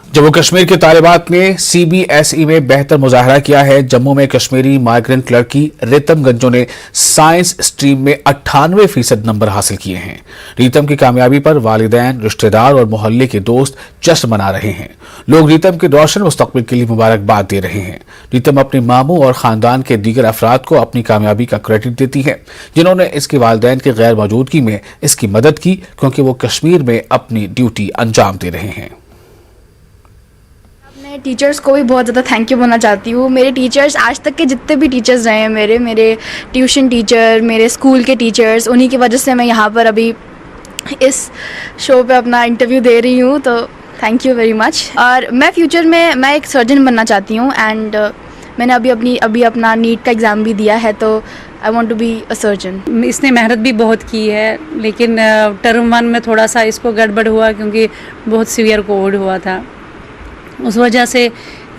जम्मू कश्मीर के तालिबात ने सीबीएसई में बेहतर मुजाहरा किया है। जम्मू में कश्मीरी माइग्रेंट लड़की रितम गंजो ने साइंस स्ट्रीम में 98% नंबर हासिल किए हैं। रितम की कामयाबी पर वालिदैन, रिश्तेदार और मोहल्ले के दोस्त जश्न मना रहे हैं। लोग रितम के रोशन मुस्तकबिल के लिए मुबारकबाद दे रहे हैं। रितम अपने मामू और खानदान के दीगर अफराद को अपनी कामयाबी का क्रेडिट देती है, जिन्होंने इसके वालिदैन की गैर मौजूदगी में इसकी मदद की, क्योंकि वो कश्मीर में अपनी ड्यूटी अंजाम दे रहे हैं। मैं टीचर्स को भी बहुत ज़्यादा थैंक यू बोलना चाहती हूँ। मेरे टीचर्स, आज तक के जितने भी टीचर्स रहे हैं मेरे ट्यूशन टीचर, मेरे स्कूल के टीचर्स, उन्हीं की वजह से मैं यहाँ पर अभी इस शो पे अपना इंटरव्यू दे रही हूँ, तो थैंक यू वेरी मच। और मैं फ्यूचर में एक सर्जन बनना चाहती हूँ एंड मैंने अभी अपना नीट का एग्ज़ाम भी दिया है, तो I want to be a surgeon. इसने मेहनत भी बहुत की है, लेकिन टर्म 1 में थोड़ा सा इसको गड़बड़ हुआ क्योंकि बहुत सीवियर कोविड हुआ था। उस वजह से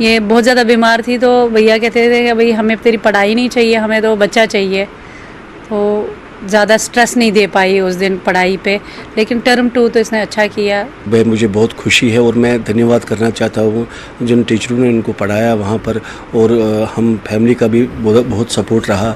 ये बहुत ज़्यादा बीमार थी, तो भैया कहते थे कि भाई हमें तेरी पढ़ाई नहीं चाहिए, हमें तो बच्चा चाहिए, तो ज़्यादा स्ट्रेस नहीं दे पाई उस दिन पढ़ाई पे। लेकिन टर्म 2 तो इसने अच्छा किया। भाई मुझे बहुत खुशी है और मैं धन्यवाद करना चाहता हूँ जिन टीचरों ने इनको पढ़ाया वहाँ पर, और हम फैमिली का भी बहुत सपोर्ट रहा।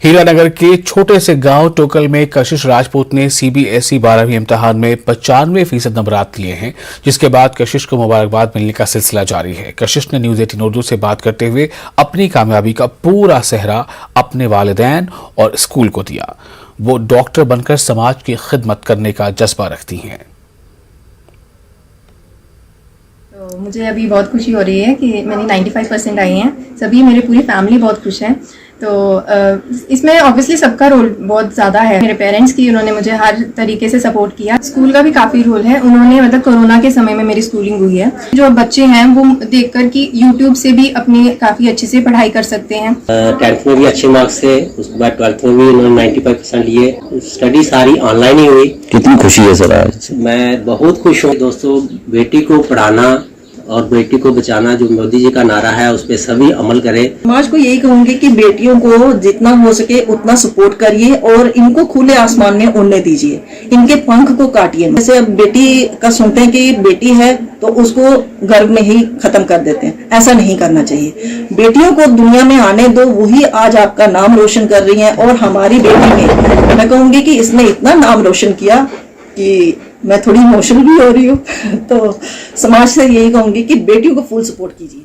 हीरानगर के छोटे से गांव टोकल में कशिश राजपूत ने सीबीएसई 12वीं इम्तिहान में 95% नंबरात लिए हैं, जिसके बाद कशिश को मुबारकबाद मिलने का सिलसिला जारी है। कशिश ने न्यूज़ 18 उर्दू से बात करते हुए अपनी कामयाबी का पूरा सेहरा अपने वालिदैन और स्कूल को दिया। वो डॉक्टर बनकर समाज की खिदमत करने का जज्बा रखती हैं। तो मुझे अभी बहुत खुशी हो रही है कि मैंने 95% आई हैं। सभी मेरी पूरी फैमिली बहुत खुश है। तो इसमें ऑब्वियसली सबका रोल बहुत ज़्यादा है। मेरे पेरेंट्स की, उन्होंने मुझे हर तरीके से सपोर्ट किया। स्कूल का भी काफ़ी रोल है। उन्होंने मतलब कोरोना के समय में मेरी स्कूलिंग हुई है। जो बच्चे हैं वो देखकर कि यूट्यूब से भी अपनी काफ़ी अच्छे से पढ़ाई कर सकते हैं। 10th में भी अच्छे मार्क्स थे, उसके बाद 12th में भी उन्होंने 95% लिए। स्टडी सारी ऑनलाइन ही हुई। कितनी खुशी है सर आज? मैं बहुत खुश हूँ। दोस्तों, बेटी को पढ़ाना और बेटी को बचाना, जो मोदी जी का नारा है, उस पर सभी अमल करें। समाज को यही कहूंगी कि बेटियों को जितना हो सके उतना सपोर्ट करिए और इनको खुले आसमान में उड़ने दीजिए, इनके पंख को काटिए। जैसे अब बेटी का सुनते हैं कि बेटी है तो उसको गर्भ में ही खत्म कर देते हैं, ऐसा नहीं करना चाहिए। बेटियों को दुनिया में आने दो, वही आज आपका नाम रोशन कर रही हैं। और हमारी बेटी ने, मैं कहूंगी कि इसने इतना नाम रोशन किया कि मैं थोड़ी इमोशनल भी हो रही हूँ। तो समाज से यही कहूंगी कि बेटियों को फुल सपोर्ट कीजिए।